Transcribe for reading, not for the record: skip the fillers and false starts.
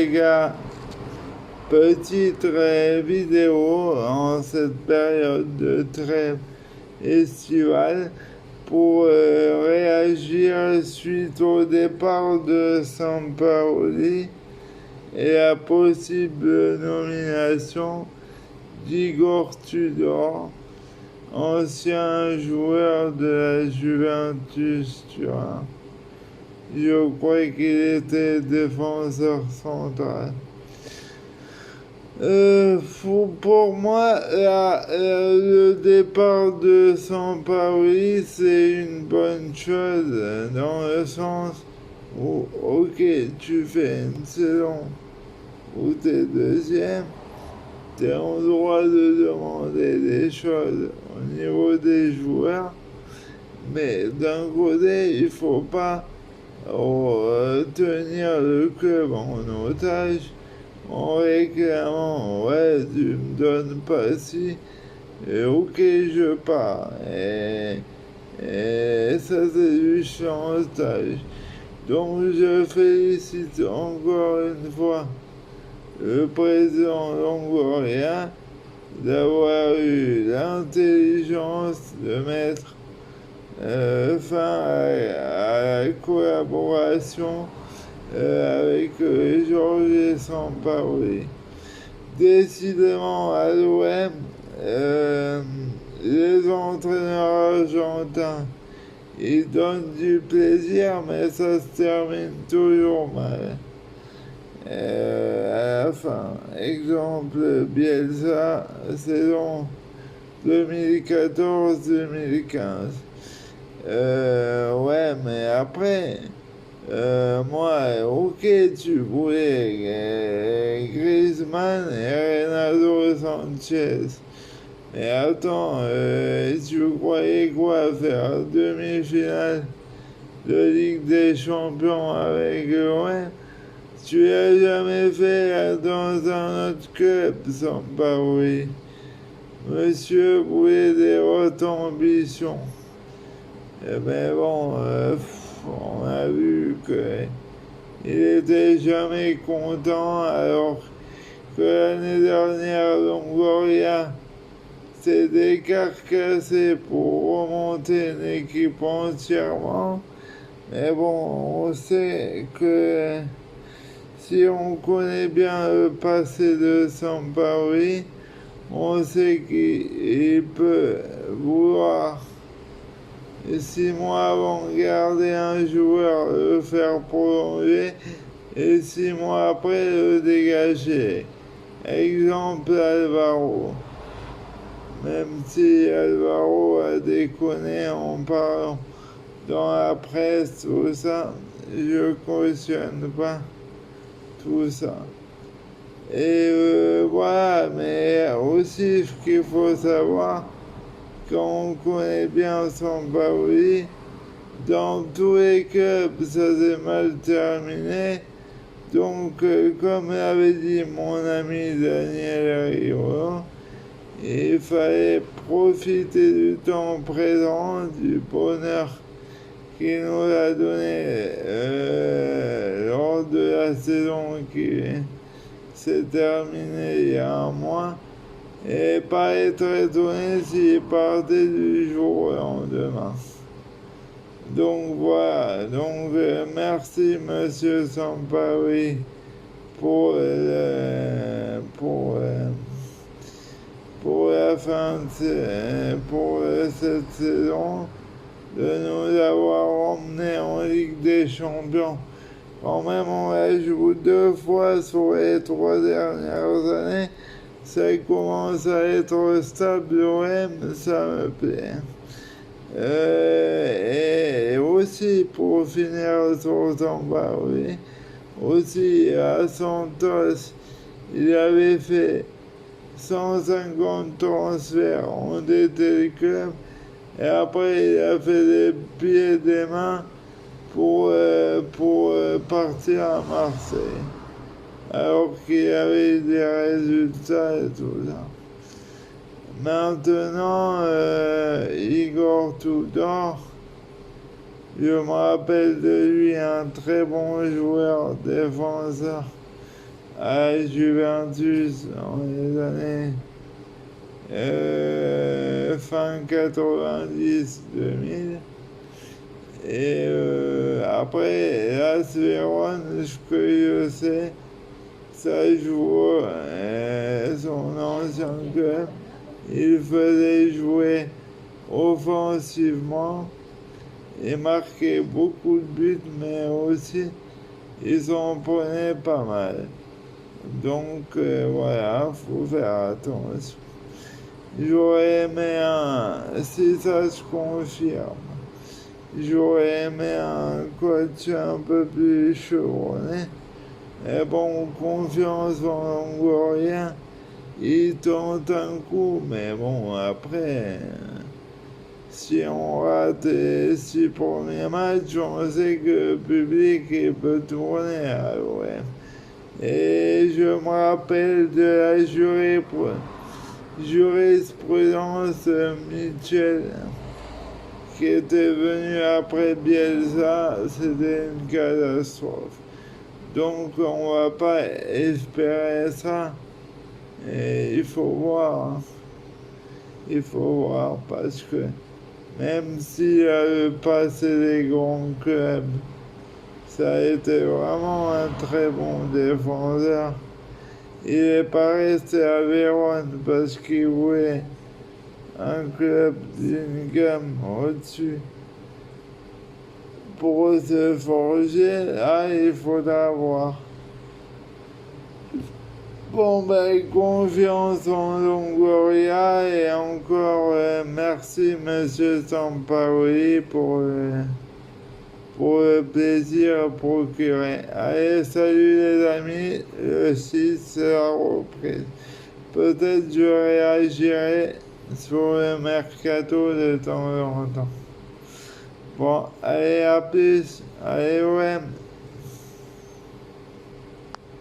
les gars, petite vidéo en cette période de trêve estivale pour réagir suite au départ de Sampaoli et la possible nomination d'Igor Tudor, ancien joueur de la Juventus Turin. Je crois qu'il était défenseur central. Pour moi, le départ de Sampaoli, c'est une bonne chose dans le sens où, ok, tu fais une saison où t'es deuxième, t'es en droit de demander des choses au niveau des joueurs, mais d'un côté, il faut pas tenir le club en otage en réclamant, ouais, tu me donnes pas si, et ok, je pars. Et ça, c'est du chantage. Donc, je félicite encore une fois le président Longoria d'avoir eu l'intelligence de mettre fin à la collaboration avec Georges Sampaoli. Décidément, à l'OM, les entraîneurs argentins, ils donnent du plaisir, mais ça se termine toujours mal. À la fin, exemple, Bielsa, saison 2014-2015. Ouais, mais après, moi, ok, tu voulais Griezmann et Renato Sanchez. Mais attends, tu croyais quoi faire demi-finale de Ligue des Champions avec l'OM? Tu l'as jamais fait dans un autre club, Sampaoli. Monsieur voulait des hautes ambitions. Mais bon, on a vu qu'il était jamais content, alors que l'année dernière, Longoria s'est décarcassé pour remonter une équipe entièrement. Mais bon, on sait que si on connaît bien le passé de Sampaoli, on sait qu'il peut vouloir 6 mois avant de garder un joueur, le faire prolonger et 6 mois après le dégager. Exemple Alvaro. Même si Alvaro a déconné en parlant dans la presse, tout ça, je cautionne pas tout ça. Et voilà, mais aussi ce qu'il faut savoir, quand on connaît bien Sampaoli, dans tous les clubs, ça s'est mal terminé. Donc, comme l'avait dit mon ami Daniel Riolo, il fallait profiter du temps présent, du bonheur qu'il nous a donné lors de la saison qui s'est terminée il y a un mois, et pas être étonné s'il partait du jour au lendemain. Donc voilà, donc merci Monsieur Sampaoli pour la fin pour cette saison, de nous avoir emmenés en Ligue des Champions. Quand même, on la joue 2 fois sur les 3 dernières années. Ça commence à être stable, l'OM, ça me plaît. Et aussi, pour finir sur Sampaoli, aussi à Santos, il avait fait 150 transferts, on était le club, et après il a fait des pieds et des mains pour partir à Marseille, alors qu'il avait des résultats et tout ça. Maintenant, Igor Tudor, je me rappelle de lui, un très bon joueur, défenseur à la Juventus dans les années fin 90-2000. Et après, la Vérone, ce que je sais, ça joue son ancien club. Il faisait jouer offensivement et marquait beaucoup de buts, mais aussi ils en prenaient pas mal. Donc voilà, faut faire attention. J'aurais aimé si ça se confirme, j'aurais aimé un coach un peu plus chevronné. Mais bon, confiance en Longoria, il tente un coup, mais bon, après, si on rate les 6 premiers matchs, on sait que le public il peut tourner à l'OM. Et je me rappelle de la jurisprudence Mitchell qui était venu après Bielsa, c'était une catastrophe. Donc on va pas espérer ça. Et il faut voir. Il faut voir parce que même s'il avait passé les grands clubs, ça a été vraiment un très bon défenseur. Il n'est pas resté à Vérone parce qu'il voulait un club d'une gamme au-dessus. Pour se forger, là, il faudra voir. Bon, ben, confiance en Longoria et encore merci, monsieur Sampaoli, pour le plaisir procuré. Allez, salut les amis, le 6 sera repris. Peut-être je réagirai sur le mercato de temps en temps. Bon, allez, à plus. Allez, OM.